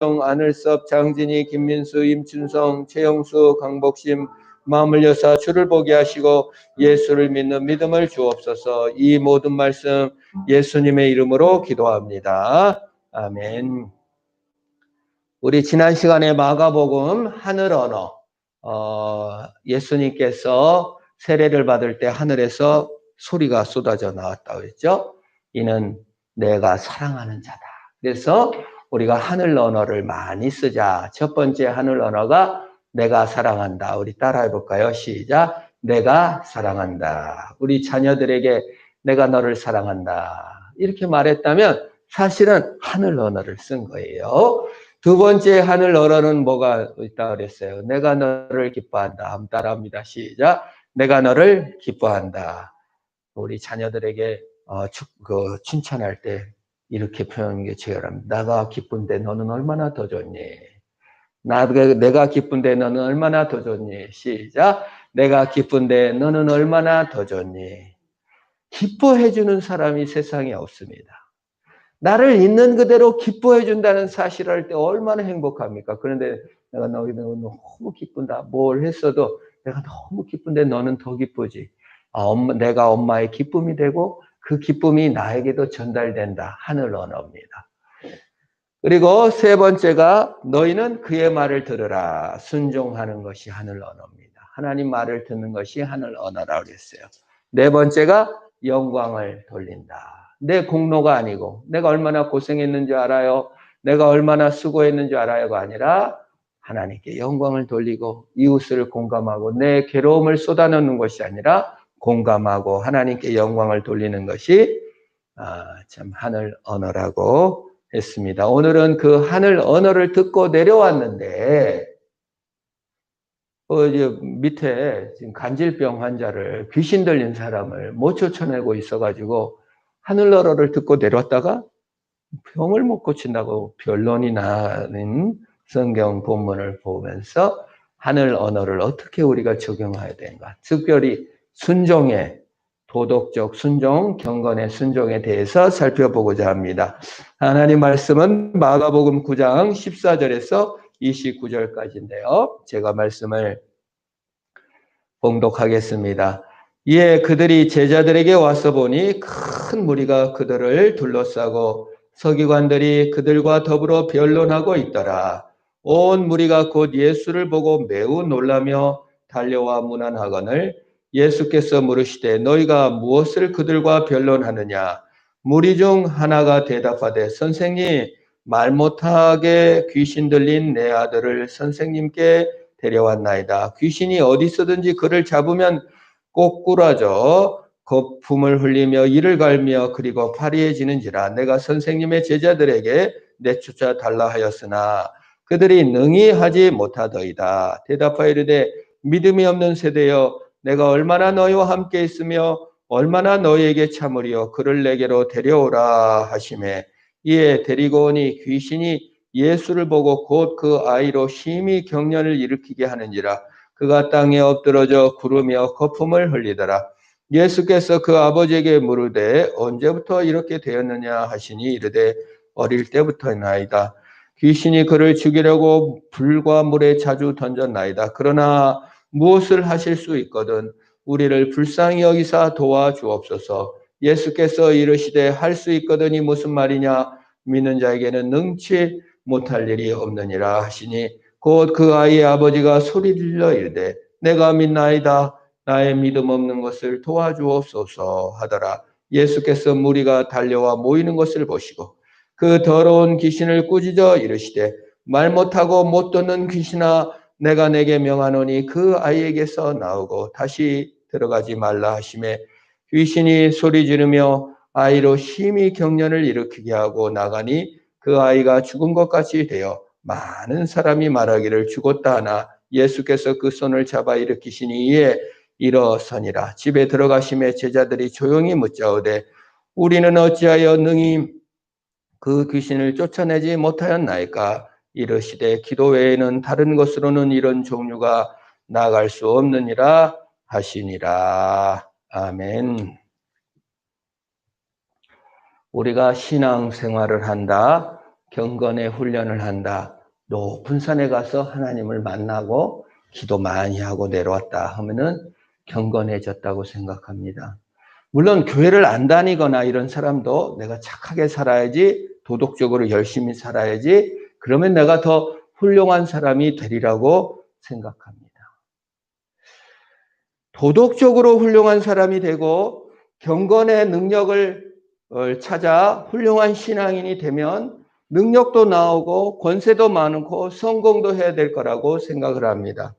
안을섭, 장진희, 김민수, 임춘성, 최영수, 강복심, 마음을 여사 주를 보게 하시고 예수를 믿는 믿음을 주옵소서. 이 모든 말씀 예수님의 이름으로 기도합니다. 아멘. 우리 지난 시간에 마가복음 하늘 언어, 예수님께서 세례를 받을 때 하늘에서 소리가 쏟아져 나왔다고 했죠. 이는 내가 사랑하는 자다. 그래서 우리가 하늘 언어를 많이 쓰자. 첫 번째 하늘 언어가 내가 사랑한다. 우리 따라해 볼까요? 시작. 내가 사랑한다. 우리 자녀들에게 내가 너를 사랑한다. 이렇게 말했다면 사실은 하늘 언어를 쓴 거예요. 두 번째 하늘 언어는 뭐가 있다 그랬어요? 내가 너를 기뻐한다. 한번 따라합니다. 시작. 내가 너를 기뻐한다. 우리 자녀들에게 칭찬할 때 이렇게 표현하는 게 제일합니다. 내가 기쁜데 너는 얼마나 더 좋니? 내가 기쁜데 너는 얼마나 더 좋니? 시작. 내가 기쁜데 너는 얼마나 더 좋니? 기뻐해주는 사람이 세상에 없습니다. 나를 있는 그대로 기뻐해 준다는 사실을 할 때 얼마나 행복합니까? 그런데 내가 너무 기쁜다. 뭘 했어도 내가 너무 기쁜데 너는 더 기쁘지. 내가 엄마의 기쁨이 되고 그 기쁨이 나에게도 전달된다. 하늘 언어입니다. 그리고 세 번째가 너희는 그의 말을 들으라. 순종하는 것이 하늘 언어입니다. 하나님 말을 듣는 것이 하늘 언어라고 그랬어요. 네 번째가 영광을 돌린다. 내 공로가 아니고 내가 얼마나 고생했는지 알아요. 내가 얼마나 수고했는지 알아요가 아니라 하나님께 영광을 돌리고 이웃을 공감하고 내 괴로움을 쏟아내는 것이 아니라 공감하고 하나님께 영광을 돌리는 것이 참 하늘 언어라고 했습니다. 오늘은 그 하늘 언어를 듣고 내려왔는데 이제 밑에 지금 간질병 환자를 귀신 들린 사람을 못 쫓아내고 있어가지고 하늘 언어를 듣고 내려왔다가 병을 못 고친다고 변론이 나는 성경 본문을 보면서 하늘 언어를 어떻게 우리가 적용해야 되는가. 특별히 순종의 도덕적 순종, 경건의 순종에 대해서 살펴보고자 합니다. 하나님 말씀은 마가복음 9장 14절에서 29절까지인데요. 제가 말씀을 봉독하겠습니다. 이에 그들이 제자들에게 와서 보니 큰 무리가 그들을 둘러싸고 서기관들이 그들과 더불어 변론하고 있더라. 온 무리가 곧 예수를 보고 매우 놀라며 달려와 문안하거늘 예수께서 물으시되 너희가 무엇을 그들과 변론하느냐? 무리 중 하나가 대답하되 선생님 말 못하게 귀신 들린 내 아들을 선생님께 데려왔나이다. 귀신이 어디서든지 그를 잡으면 꼬꾸라져 거품을 흘리며 이를 갈며 그리고 파리해지는지라 내가 선생님의 제자들에게 내쫓아 달라 하였으나 그들이 능히 하지 못하더이다. 대답하여 이르되 믿음이 없는 세대여 내가 얼마나 너희와 함께 있으며 얼마나 너희에게 참으리요 그를 내게로 데려오라 하시매 이에 데리고 오니 귀신이 예수를 보고 곧 그 아이로 심히 경련을 일으키게 하는지라 그가 땅에 엎드러져 구르며 거품을 흘리더라. 예수께서 그 아버지에게 물으되 언제부터 이렇게 되었느냐 하시니 이르되 어릴 때부터나이다. 귀신이 그를 죽이려고 불과 물에 자주 던졌나이다. 그러나 무엇을 하실 수 있거든 우리를 불쌍히 여기사 도와주옵소서. 예수께서 이르시되 할 수 있거든이 무슨 말이냐 믿는 자에게는 능치 못할 일이 없느니라 하시니 곧 그 아이의 아버지가 소리질러 이르되 내가 믿나이다 나의 믿음 없는 것을 도와주옵소서 하더라. 예수께서 무리가 달려와 모이는 것을 보시고 그 더러운 귀신을 꾸짖어 이르시되 말 못하고 못 듣는 귀신아 내가 내게 명하노니 그 아이에게서 나오고 다시 들어가지 말라 하시매 귀신이 소리 지르며 아이로 심히 경련을 일으키게 하고 나가니 그 아이가 죽은 것 같이 되어 많은 사람이 말하기를 죽었다 하나 예수께서 그 손을 잡아 일으키시니 이에 일어서니라. 집에 들어가심에 제자들이 조용히 묻자오되 우리는 어찌하여 능히 그 귀신을 쫓아내지 못하였나이까? 이르시되 기도 외에는 다른 것으로는 이런 종류가 나갈 수 없느니라 하시니라. 아멘. 우리가 신앙생활을 한다. 경건의 훈련을 한다. 높은 산에 가서 하나님을 만나고 기도 많이 하고 내려왔다 하면은 경건해졌다고 생각합니다. 물론 교회를 안 다니거나 이런 사람도 내가 착하게 살아야지, 도덕적으로 열심히 살아야지, 그러면 내가 더 훌륭한 사람이 되리라고 생각합니다. 도덕적으로 훌륭한 사람이 되고 경건의 능력을 찾아 훌륭한 신앙인이 되면 능력도 나오고 권세도 많고 성공도 해야 될 거라고 생각을 합니다.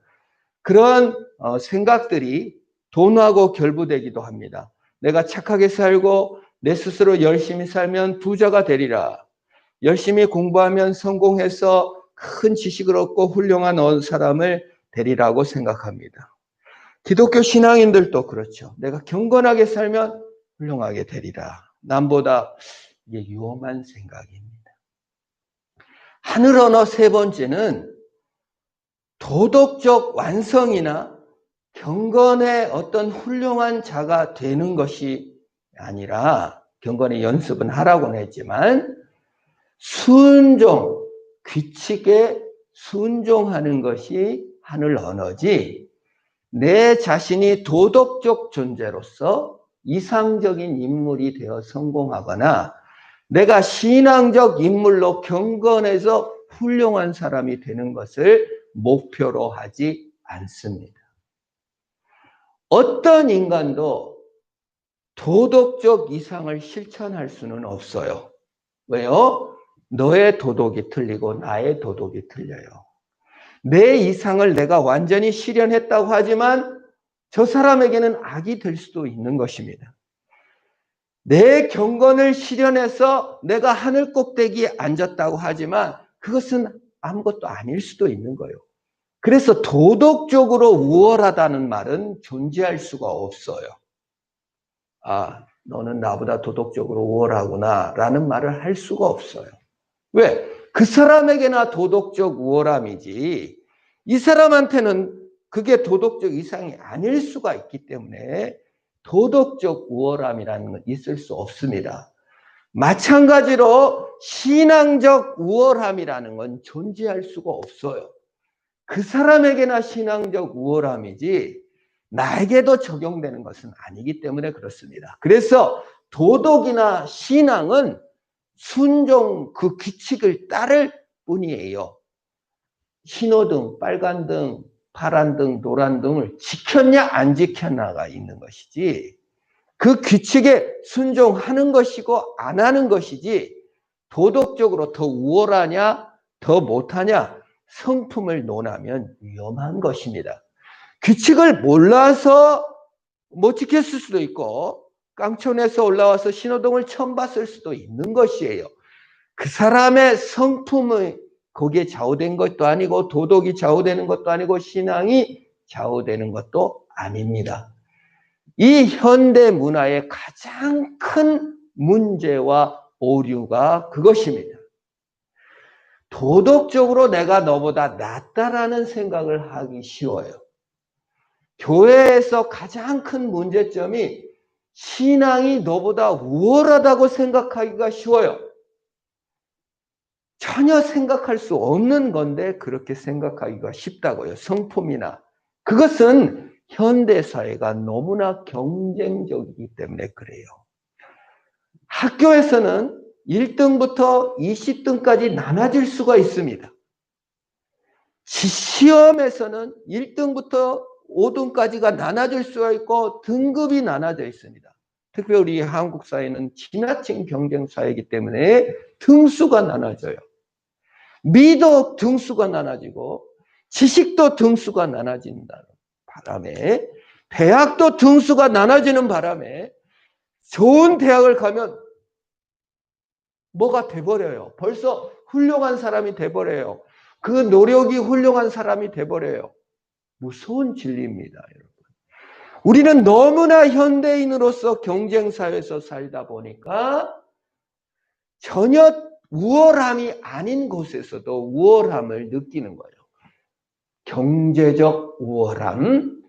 그런 생각들이 돈하고 결부되기도 합니다. 내가 착하게 살고 내 스스로 열심히 살면 부자가 되리라. 열심히 공부하면 성공해서 큰 지식을 얻고 훌륭한 사람을 되리라고 생각합니다. 기독교 신앙인들도 그렇죠. 내가 경건하게 살면 훌륭하게 되리라. 남보다 이게 위험한 생각입니다. 하늘 언어 세 번째는 도덕적 완성이나 경건의 어떤 훌륭한 자가 되는 것이 아니라, 경건의 연습은 하라고는 했지만 순종, 규칙에 순종하는 것이 하늘 언어지, 내 자신이 도덕적 존재로서 이상적인 인물이 되어 성공하거나 내가 신앙적 인물로 경건해서 훌륭한 사람이 되는 것을 목표로 하지 않습니다. 어떤 인간도 도덕적 이상을 실천할 수는 없어요. 왜요? 너의 도덕이 틀리고 나의 도덕이 틀려요. 내 이상을 내가 완전히 실현했다고 하지만 저 사람에게는 악이 될 수도 있는 것입니다. 내 경건을 실현해서 내가 하늘 꼭대기에 앉았다고 하지만 그것은 아무것도 아닐 수도 있는 거예요. 그래서 도덕적으로 우월하다는 말은 존재할 수가 없어요. 아, 너는 나보다 도덕적으로 우월하구나 라는 말을 할 수가 없어요. 왜? 그 사람에게나 도덕적 우월함이지 이 사람한테는 그게 도덕적 이상이 아닐 수가 있기 때문에 도덕적 우월함이라는 건 있을 수 없습니다. 마찬가지로 신앙적 우월함이라는 건 존재할 수가 없어요. 그 사람에게나 신앙적 우월함이지 나에게도 적용되는 것은 아니기 때문에 그렇습니다. 그래서 도덕이나 신앙은 순종, 그 규칙을 따를 뿐이에요. 신호등, 빨간 등, 파란 등, 노란 등을 지켰냐 안 지켰냐가 있는 것이지 그 규칙에 순종하는 것이고 안 하는 것이지 도덕적으로 더 우월하냐 더 못하냐 성품을 논하면 위험한 것입니다. 규칙을 몰라서 못 지켰을 수도 있고 깡촌에서 올라와서 신호등을 처음 봤을 수도 있는 것이에요. 그 사람의 성품이 거기에 좌우된 것도 아니고 도덕이 좌우되는 것도 아니고 신앙이 좌우되는 것도 아닙니다. 이 현대 문화의 가장 큰 문제와 오류가 그것입니다. 도덕적으로 내가 너보다 낫다라는 생각을 하기 쉬워요. 교회에서 가장 큰 문제점이 신앙이 너보다 우월하다고 생각하기가 쉬워요. 전혀 생각할 수 없는 건데 그렇게 생각하기가 쉽다고요. 성품이나. 그것은 현대사회가 너무나 경쟁적이기 때문에 그래요. 학교에서는 1등부터 20등까지 나눠질 수가 있습니다. 시험에서는 1등부터 5등까지가 나눠질 수가 있고 등급이 나눠져 있습니다. 특별히 우리 한국 사회는 지나친 경쟁 사회이기 때문에 등수가 나눠져요. 미도 등수가 나눠지고 지식도 등수가 나눠진다는 바람에 대학도 등수가 나눠지는 바람에 좋은 대학을 가면 뭐가 돼버려요. 벌써 훌륭한 사람이 돼버려요. 그 노력이 훌륭한 사람이 돼버려요. 무서운 진리입니다, 여러분. 우리는 너무나 현대인으로서 경쟁사회에서 살다 보니까 전혀 우월함이 아닌 곳에서도 우월함을 느끼는 거예요. 경제적 우월함,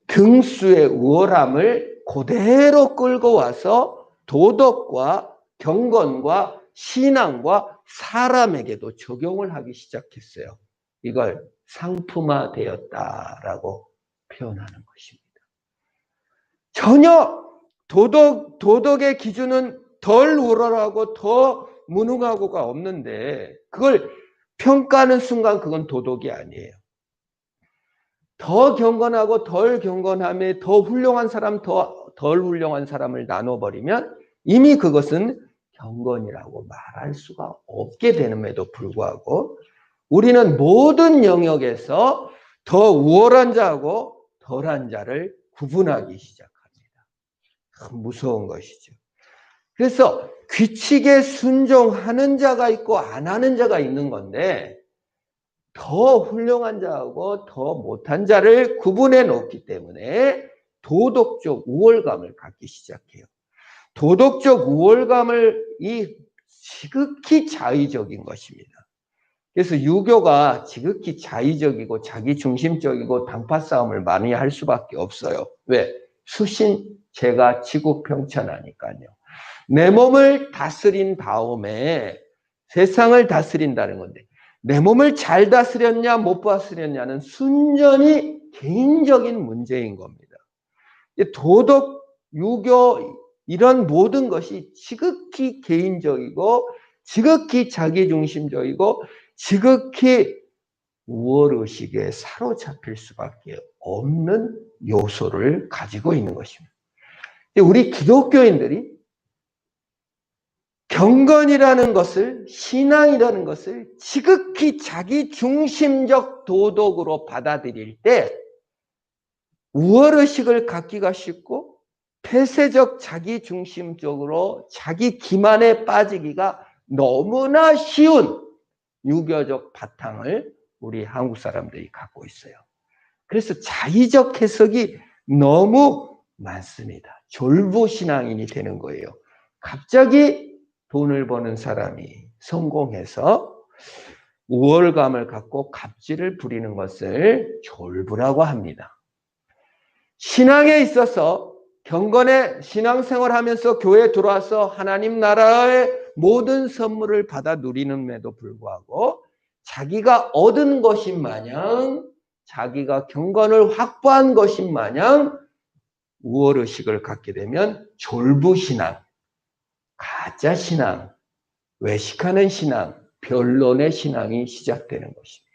등수의 우월함을 그대로 끌고 와서 도덕과 경건과 신앙과 사람에게도 적용을 하기 시작했어요. 이걸 상품화되었다라고 표현하는 것입니다. 전혀 도덕의 기준은 덜 우월하고 더 무능하고가 없는데 그걸 평가하는 순간 그건 도덕이 아니에요. 더 경건하고 덜 경건함에 더 훌륭한 사람, 덜 훌륭한 사람을 나눠버리면 이미 그것은 경건이라고 말할 수가 없게 되는데도 불구하고 우리는 모든 영역에서 더 우월한 자하고 덜한 자를 구분하기 시작합니다. 참 무서운 것이죠. 그래서 규칙에 순종하는 자가 있고 안 하는 자가 있는 건데 더 훌륭한 자하고 더 못한 자를 구분해 놓기 때문에 도덕적 우월감을 갖기 시작해요. 도덕적 우월감을 지극히 자의적인 것입니다. 그래서 유교가 지극히 자의적이고 자기중심적이고 당파 싸움을 많이 할 수밖에 없어요. 왜? 수신 제가 지구평천하니까요. 내 몸을 다스린 다음에 세상을 다스린다는 건데 내 몸을 잘 다스렸냐 못 다스렸냐는 순전히 개인적인 문제인 겁니다. 도덕, 유교 이런 모든 것이 지극히 개인적이고 지극히 자기중심적이고 지극히 우월의식에 사로잡힐 수밖에 없는 요소를 가지고 있는 것입니다. 우리 기독교인들이 경건이라는 것을, 신앙이라는 것을 지극히 자기중심적 도덕으로 받아들일 때 우월의식을 갖기가 쉽고 폐쇄적 자기중심적으로 자기 기만에 빠지기가 너무나 쉬운 유교적 바탕을 우리 한국 사람들이 갖고 있어요. 그래서 자의적 해석이 너무 많습니다. 졸부신앙인이 되는 거예요. 갑자기 돈을 버는 사람이 성공해서 우월감을 갖고 갑질을 부리는 것을 졸부라고 합니다. 신앙에 있어서 경건의 신앙생활 하면서 교회에 들어와서 하나님 나라의 모든 선물을 받아 누리는데도 불구하고 자기가 얻은 것인 마냥 자기가 경건을 확보한 것인 마냥 우월의식을 갖게 되면 졸부신앙, 가짜신앙, 외식하는 신앙, 변론의 신앙이 시작되는 것입니다.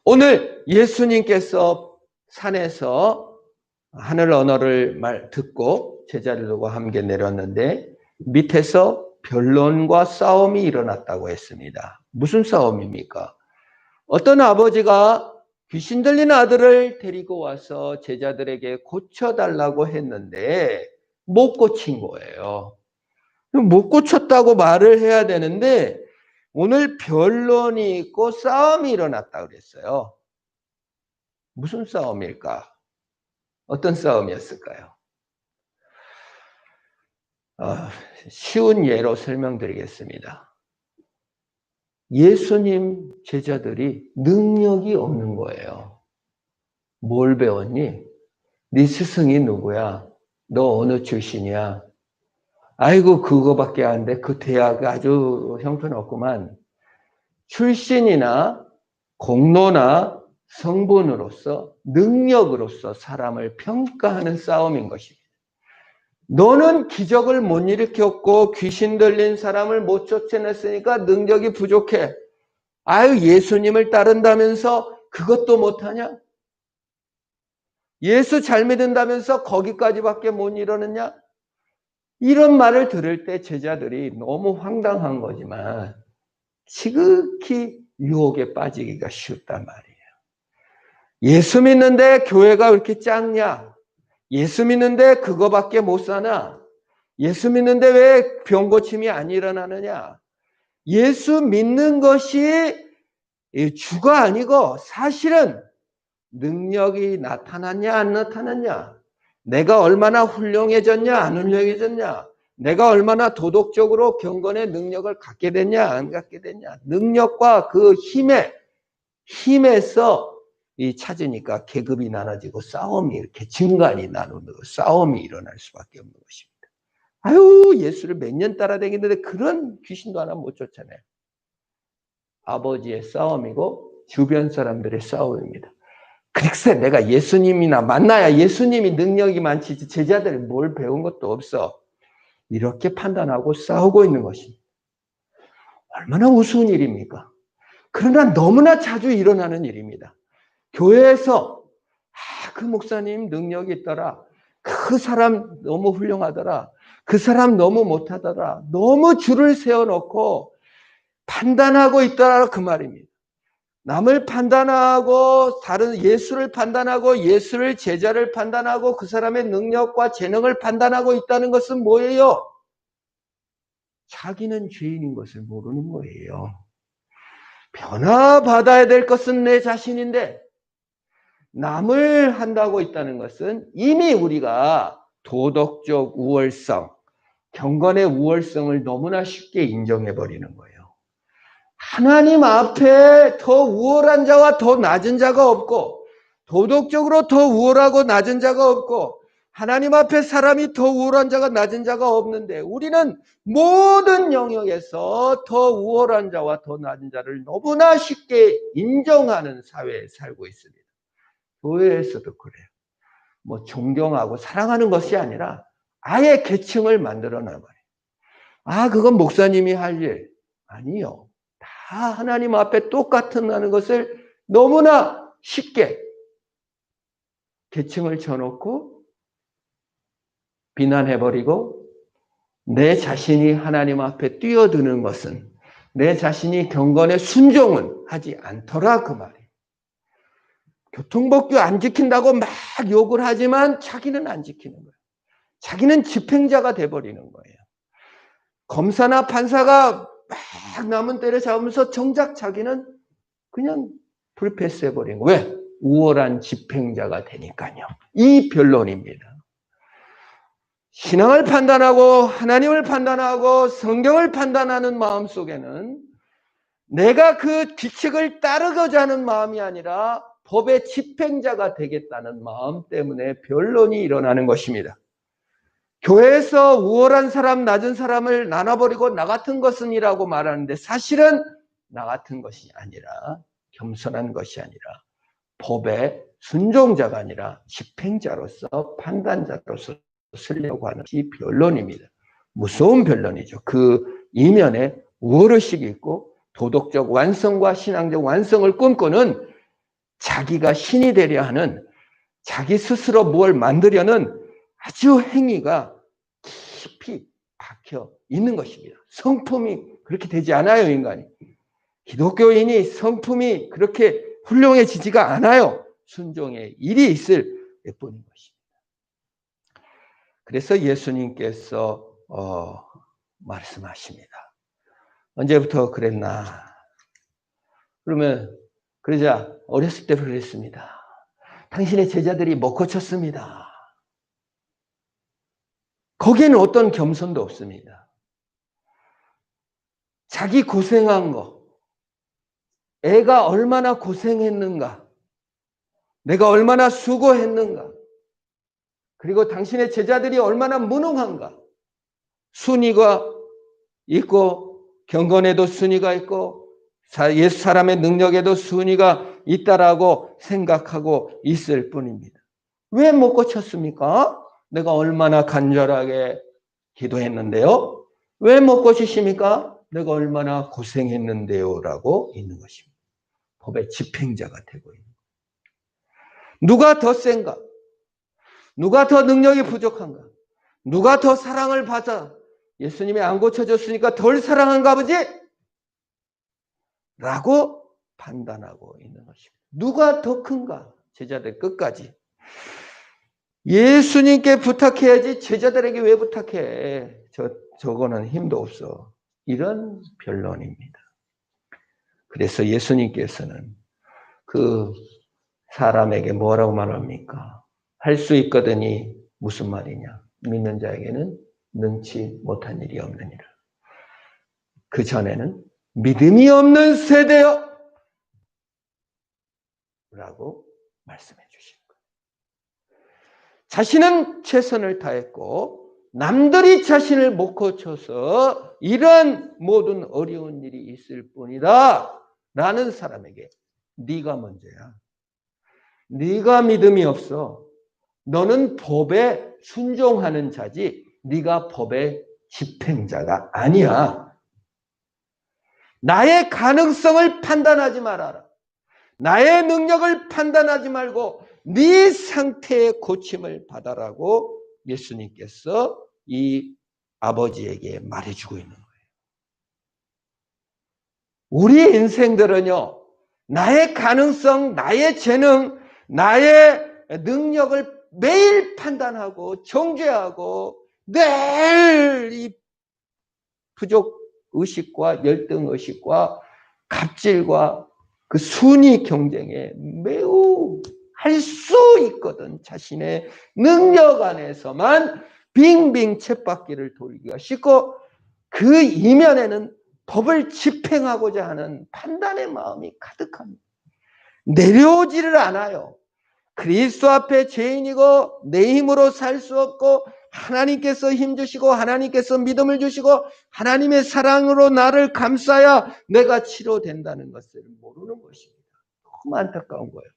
오늘 예수님께서 산에서 하늘 언어를 듣고 제자들과 함께 내렸는데 밑에서 변론과 싸움이 일어났다고 했습니다. 무슨 싸움입니까? 어떤 아버지가 귀신 들린 아들을 데리고 와서 제자들에게 고쳐달라고 했는데 못 고친 거예요. 못 고쳤다고 말을 해야 되는데 오늘 변론이 있고 싸움이 일어났다고 그랬어요. 무슨 싸움일까? 어떤 싸움이었을까요? 쉬운 예로 설명드리겠습니다. 예수님 제자들이 능력이 없는 거예요. 뭘 배웠니? 네 스승이 누구야? 너 어느 출신이야? 아이고 그거밖에 안 돼. 그 대학 아주 형편없구만. 출신이나 공로나 성분으로서 능력으로서 사람을 평가하는 싸움인 것입니다. 너는 기적을 못 일으켰고 귀신 들린 사람을 못 쫓아냈으니까 능력이 부족해. 아유 예수님을 따른다면서 그것도 못하냐? 예수 잘 믿는다면서 거기까지밖에 못 이루느냐? 이런 말을 들을 때 제자들이 너무 황당한 거지만 지극히 유혹에 빠지기가 쉽단 말이에요. 예수 믿는데 교회가 왜 이렇게 작냐? 예수 믿는데 그거밖에 못 사나? 예수 믿는데 왜 병 고침이 안 일어나느냐? 예수 믿는 것이 주가 아니고 사실은 능력이 나타났냐 안 나타났냐? 내가 얼마나 훌륭해졌냐 안 훌륭해졌냐? 내가 얼마나 도덕적으로 경건의 능력을 갖게 됐냐 안 갖게 됐냐? 능력과 그 힘에서 찾으니까 계급이 나눠지고 싸움이 이렇게 진간이 나누고 싸움이 일어날 수밖에 없는 것입니다. 아유, 예수를 몇 년 따라다니는데 그런 귀신도 하나 못 쫓아내요. 아버지의 싸움이고 주변 사람들의 싸움입니다. 글쎄 내가 예수님이나 만나야 예수님이 능력이 많지 제자들이 뭘 배운 것도 없어. 이렇게 판단하고 싸우고 있는 것입니다. 얼마나 우스운 일입니까? 그러나 너무나 자주 일어나는 일입니다. 교회에서 그 목사님 능력이 있더라. 그 사람 너무 훌륭하더라. 그 사람 너무 못하더라. 너무 줄을 세워놓고 판단하고 있더라 그 말입니다. 남을 판단하고 다른 예수를 판단하고 예수를 제자를 판단하고 그 사람의 능력과 재능을 판단하고 있다는 것은 뭐예요? 자기는 죄인인 것을 모르는 거예요. 변화받아야 될 것은 내 자신인데 남을 한다고 있다는 것은 이미 우리가 도덕적 우월성, 경건의 우월성을 너무나 쉽게 인정해버리는 거예요. 하나님 앞에 더 우월한 자와 더 낮은 자가 없고 도덕적으로 더 우월하고 낮은 자가 없고 하나님 앞에 사람이 더 우월한 자가 낮은 자가 없는데 우리는 모든 영역에서 더 우월한 자와 더 낮은 자를 너무나 쉽게 인정하는 사회에 살고 있습니다. 교회에서도 그래요. 뭐 존경하고 사랑하는 것이 아니라 아예 계층을 만들어 놔버려요. 아, 그건 목사님이 할 일. 아니요. 다 하나님 앞에 똑같다는 것을 너무나 쉽게 계층을 쳐놓고 비난해버리고 내 자신이 하나님 앞에 뛰어드는 것은 내 자신이 경건의 순종은 하지 않더라 그 말이에요. 교통법규 안 지킨다고 막 욕을 하지만 자기는 안 지키는 거예요. 자기는 집행자가 돼버리는 거예요. 검사나 판사가 막 남은 때려잡으면서 정작 자기는 그냥 불패스해버린 거예요. 왜? 우월한 집행자가 되니까요. 이 변론입니다. 신앙을 판단하고 하나님을 판단하고 성경을 판단하는 마음속에는 내가 그 규칙을 따르고자 하는 마음이 아니라 법의 집행자가 되겠다는 마음 때문에 변론이 일어나는 것입니다. 교회에서 우월한 사람, 낮은 사람을 나눠버리고 나 같은 것은 이라고 말하는데 사실은 나 같은 것이 아니라 겸손한 것이 아니라 법의 순종자가 아니라 집행자로서 판단자로서 쓰려고 하는 이 변론입니다. 무서운 변론이죠. 그 이면에 우월의식이 있고 도덕적 완성과 신앙적 완성을 꿈꾸는 자기가 신이 되려 하는 자기 스스로 뭘 만들려는 아주 행위가 깊이 박혀 있는 것입니다. 성품이 그렇게 되지 않아요, 인간이. 기독교인이 성품이 그렇게 훌륭해지지가 않아요. 순종의 일이 있을 뿐인 것입니다. 그래서 예수님께서 말씀하십니다. 언제부터 그랬나? 그러면 그러자 어렸을 때부터 그랬습니다. 당신의 제자들이 못 고쳤습니다. 거기에는 어떤 겸손도 없습니다. 자기 고생한 거, 애가 얼마나 고생했는가, 내가 얼마나 수고했는가, 그리고 당신의 제자들이 얼마나 무능한가, 순위가 있고 경건에도 순위가 있고 예수 사람의 능력에도 순위가 있다라고 생각하고 있을 뿐입니다. 왜 못 고쳤습니까? 내가 얼마나 간절하게 기도했는데요. 왜 못 고치십니까? 내가 얼마나 고생했는데요. 라고 있는 것입니다. 법의 집행자가 되고 있는 거예요. 누가 더 센가? 누가 더 능력이 부족한가? 누가 더 사랑을 받아? 예수님이 안 고쳐줬으니까 덜 사랑한가 보지? 라고 판단하고 있는 것입니다. 누가 더 큰가? 제자들 끝까지. 예수님께 부탁해야지 제자들에게 왜 부탁해? 저거는 힘도 없어. 이런 변론입니다. 그래서 예수님께서는 그 사람에게 뭐라고 말합니까? 할 수 있거든이 무슨 말이냐? 믿는 자에게는 능치 못한 일이 없느니라. 그 전에는 믿음이 없는 세대요! 라고 말씀해 주신 거예요. 자신은 최선을 다했고 남들이 자신을 못 고쳐서 이런 모든 어려운 일이 있을 뿐이다 라는 사람에게 네가 먼저야. 네가 믿음이 없어. 너는 법에 순종하는 자지 네가 법의 집행자가 아니야. 나의 가능성을 판단하지 말아라. 나의 능력을 판단하지 말고 네 상태의 고침을 받아라고 예수님께서 이 아버지에게 말해주고 있는 거예요. 우리 인생들은요, 나의 가능성, 나의 재능, 나의 능력을 매일 판단하고 정죄하고 매일 이 부족 의식과 열등 의식과 갑질과 그 순위 경쟁에 매우 할 수 있거든. 자신의 능력 안에서만 빙빙 쳇바퀴를 돌기가 쉽고 그 이면에는 법을 집행하고자 하는 판단의 마음이 가득합니다. 내려오지를 않아요. 그리스도 앞에 죄인이고 내 힘으로 살 수 없고 하나님께서 힘주시고 하나님께서 믿음을 주시고 하나님의 사랑으로 나를 감싸야 내가 치료된다는 것을 모르는 것입니다. 너무 안타까운 거예요.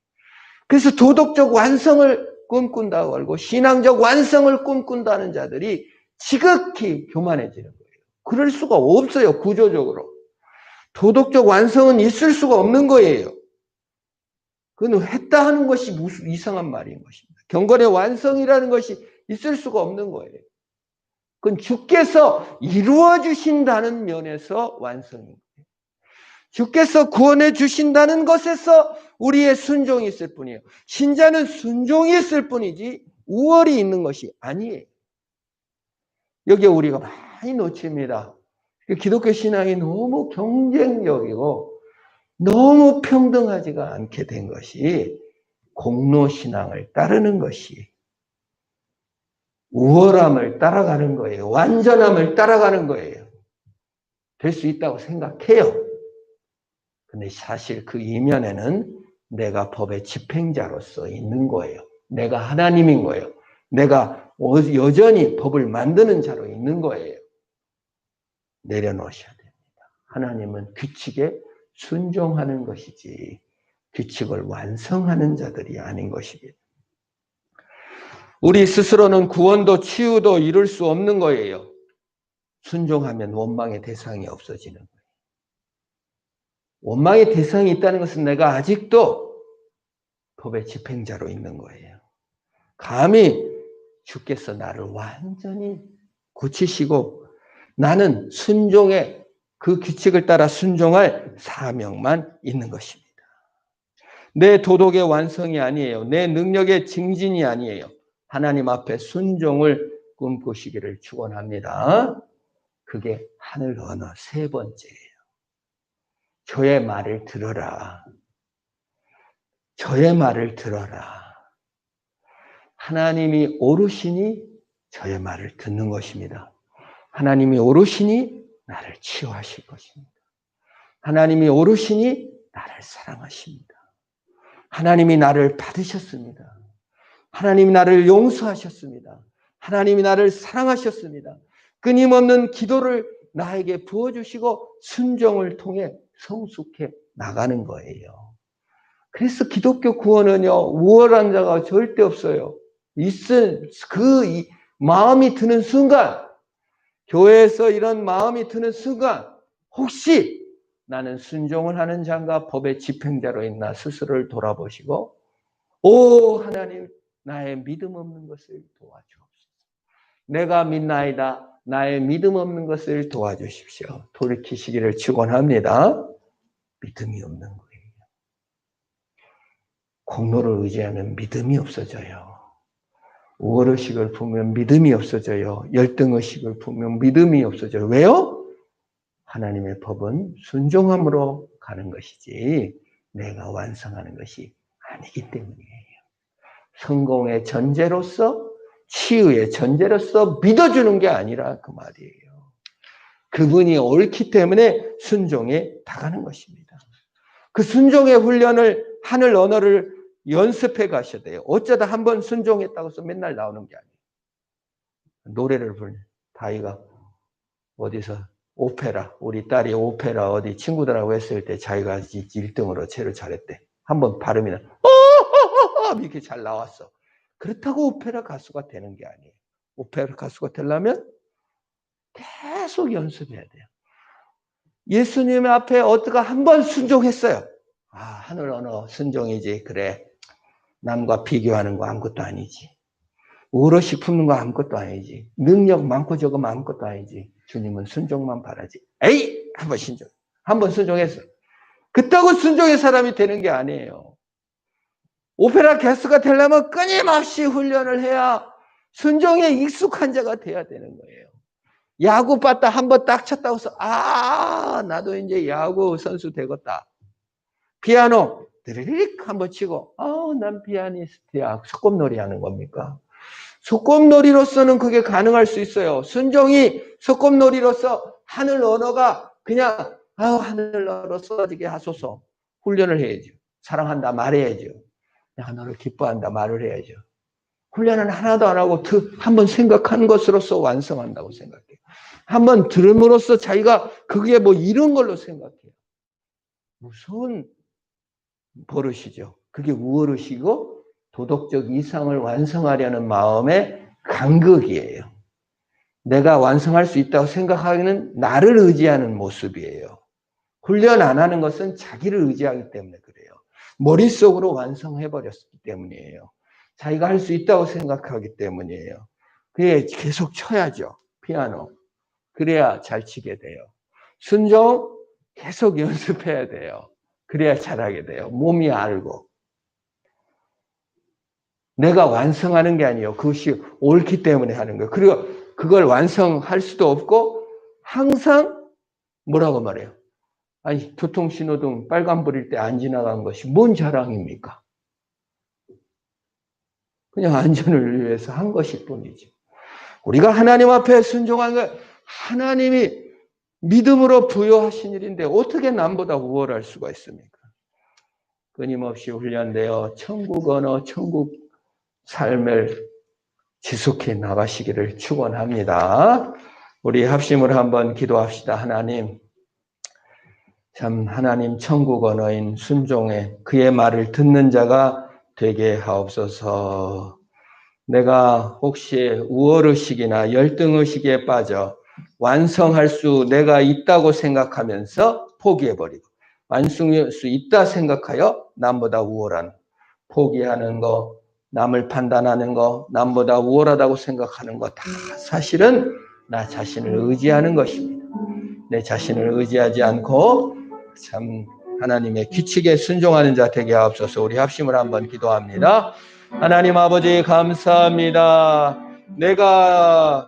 그래서 도덕적 완성을 꿈꾼다고 하고 신앙적 완성을 꿈꾼다는 자들이 지극히 교만해지는 거예요. 그럴 수가 없어요. 구조적으로. 도덕적 완성은 있을 수가 없는 거예요. 그건 했다 하는 것이 무슨 이상한 말인 것입니다. 경건의 완성이라는 것이 있을 수가 없는 거예요. 그건 주께서 이루어 주신다는 면에서 완성인 거예요. 주께서 구원해 주신다는 것에서 우리의 순종이 있을 뿐이에요. 신자는 순종이 있을 뿐이지 우월이 있는 것이 아니에요. 여기에 우리가 많이 놓칩니다. 기독교 신앙이 너무 경쟁적이고 너무 평등하지가 않게 된 것이 공로신앙을 따르는 것이 우월함을 따라가는 거예요. 완전함을 따라가는 거예요. 될 수 있다고 생각해요. 근데 사실 그 이면에는 내가 법의 집행자로서 있는 거예요. 내가 하나님인 거예요. 내가 여전히 법을 만드는 자로 있는 거예요. 내려놓으셔야 됩니다. 하나님은 규칙에 순종하는 것이지 규칙을 완성하는 자들이 아닌 것입니다. 우리 스스로는 구원도 치유도 이룰 수 없는 거예요. 순종하면 원망의 대상이 없어지는 거예요. 원망의 대상이 있다는 것은 내가 아직도 법의 집행자로 있는 거예요. 감히 주께서 나를 완전히 고치시고 나는 순종의 그 규칙을 따라 순종할 사명만 있는 것입니다. 내 도덕의 완성이 아니에요. 내 능력의 증진이 아니에요. 하나님 앞에 순종을 꿈꾸시기를 축원합니다. 그게 하늘 언어 세 번째예요. 저의 말을 들어라. 저의 말을 들어라. 하나님이 오르시니 저의 말을 듣는 것입니다. 하나님이 오르시니 나를 치유하실 것입니다. 하나님이 오르시니 나를 사랑하십니다. 하나님이 나를 받으셨습니다. 하나님이 나를 용서하셨습니다. 하나님이 나를 사랑하셨습니다. 끊임없는 기도를 나에게 부어주시고 순종을 통해 성숙해 나가는 거예요. 그래서 기독교 구원은요, 우월한 자가 절대 없어요. 마음이 드는 순간, 교회에서 이런 마음이 드는 순간, 혹시 나는 순종을 하는 자인가 법의 집행자로 있나 스스로를 돌아보시고, 오 하나님, 나의 믿음 없는 것을 도와주옵소서. 내가 믿나이다. 나의 믿음 없는 것을 도와주십시오. 돌이키시기를 축원합니다. 믿음이 없는 거예요. 공로를 의지하면 믿음이 없어져요. 우월의식을 품으면 믿음이 없어져요. 열등의식을 품으면 믿음이 없어져요. 왜요? 하나님의 법은 순종함으로 가는 것이지 내가 완성하는 것이 아니기 때문이에요. 성공의 전제로서 치유의 전제로서 믿어주는 게 아니라 그 말이에요. 그분이 옳기 때문에 순종에 나가는 것입니다. 그 순종의 훈련을 하늘 언어를 연습해 가셔야 돼요. 어쩌다 한번 순종했다고 해서 맨날 나오는 게 아니에요. 노래를 부르는 다이가 어디서 오페라, 우리 딸이 오페라 어디 친구들하고 했을 때 자기가 1등으로 제일 잘했대. 한번 발음이나 이렇게 잘 나왔어. 그렇다고 오페라 가수가 되는 게 아니에요. 오페라 가수가 되려면 계속 연습해야 돼요. 예수님 앞에 어떠가 한번 순종했어요. 아, 하늘 언어 순종이지. 그래. 남과 비교하는 거 아무것도 아니지. 오롯이 품는 거 아무것도 아니지. 능력 많고 적으면 아무것도 아니지. 주님은 순종만 바라지. 에이! 한번 순종. 한번 순종했어. 그렇다고 순종의 사람이 되는 게 아니에요. 오페라 가수가 되려면 끊임없이 훈련을 해야 순종에 익숙한 자가 돼야 되는 거예요. 야구 봤다 한번 딱 쳤다고 해서 나도 이제 야구 선수 되겠다. 피아노 드르륵 한번 치고 난 피아니스트야. 소꿉놀이 하는 겁니까? 소꿉놀이로서는 그게 가능할 수 있어요. 순종이 소꿉놀이로서 하늘 언어가 그냥 하늘 언어 쏟아지게 하소서. 훈련을 해야죠. 사랑한다 말해야죠. 내가 너를 기뻐한다 말을 해야죠. 훈련은 하나도 안 하고 한번 생각하는 것으로서 완성한다고 생각해요. 한번 들음으로써 자기가 그게 뭐 이런 걸로 생각해요. 무서운 버릇이죠. 그게 우월의식이고 도덕적 이상을 완성하려는 마음의 간극이에요. 내가 완성할 수 있다고 생각하기는 나를 의지하는 모습이에요. 훈련 안 하는 것은 자기를 의지하기 때문에 그래요. 머릿속으로 완성해버렸기 때문이에요. 자기가 할 수 있다고 생각하기 때문이에요. 그게 계속 쳐야죠. 피아노. 그래야 잘 치게 돼요. 순종 계속 연습해야 돼요. 그래야 잘하게 돼요. 몸이 알고. 내가 완성하는 게 아니에요. 그것이 옳기 때문에 하는 거예요. 그리고 그걸 완성할 수도 없고 항상 뭐라고 말해요? 아니 교통신호등 빨간불일 때 안 지나간 것이 뭔 자랑입니까? 그냥 안전을 위해서 한 것일 뿐이지. 우리가 하나님 앞에 순종한 것 하나님이 믿음으로 부여하신 일인데 어떻게 남보다 우월할 수가 있습니까? 끊임없이 훈련되어 천국 언어, 천국 삶을 지속해 나가시기를 축원합니다. 우리 합심을 한번 기도합시다. 하나님, 참 하나님 천국 언어인 순종에 그의 말을 듣는 자가 되게 하옵소서. 내가 혹시 우월의식이나 열등의식에 빠져 완성할 수 내가 있다고 생각하면서 포기해버리고 완성할 수 있다 생각하여 남보다 우월한 포기하는 거, 남을 판단하는 거, 남보다 우월하다고 생각하는 거 다 사실은 나 자신을 의지하는 것입니다. 내 자신을 의지하지 않고 참 하나님의 규칙에 순종하는 자 되게 하옵소서. 우리 합심을 한번 기도합니다. 하나님 아버지 감사합니다. 내가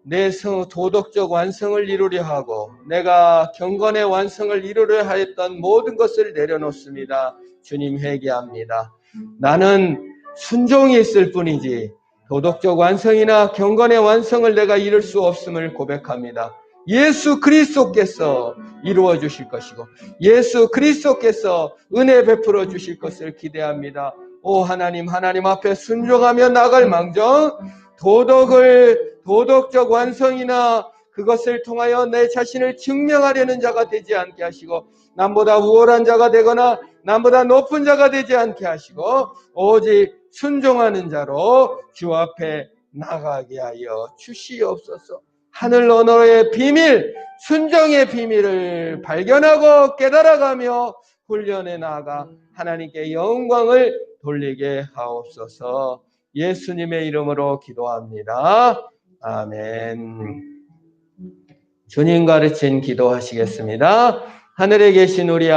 내 도덕적 완성을 이루려 하고 내가 경건의 완성을 이루려 하였던 모든 것을 내려놓습니다. 주님 회개합니다. 나는 순종이 있을 뿐이지 도덕적 완성이나 경건의 완성을 내가 이룰 수 없음을 고백합니다. 예수 그리스도께서 이루어 주실 것이고 예수 그리스도께서 은혜 베풀어 주실 것을 기대합니다. 오 하나님 앞에 순종하며 나갈 망정 도덕적 완성이나 그것을 통하여 내 자신을 증명하려는 자가 되지 않게 하시고 남보다 우월한 자가 되거나 남보다 높은 자가 되지 않게 하시고 오직 순종하는 자로 주 앞에 나가게 하여 주시옵소서. 하늘 언어의 비밀, 순종의 비밀을 발견하고 깨달아가며 훈련해 나아가 하나님께 영광을 돌리게 하옵소서. 예수님의 이름으로 기도합니다. 아멘. 주님 가르친 기도하시겠습니다. 하늘에 계신 우리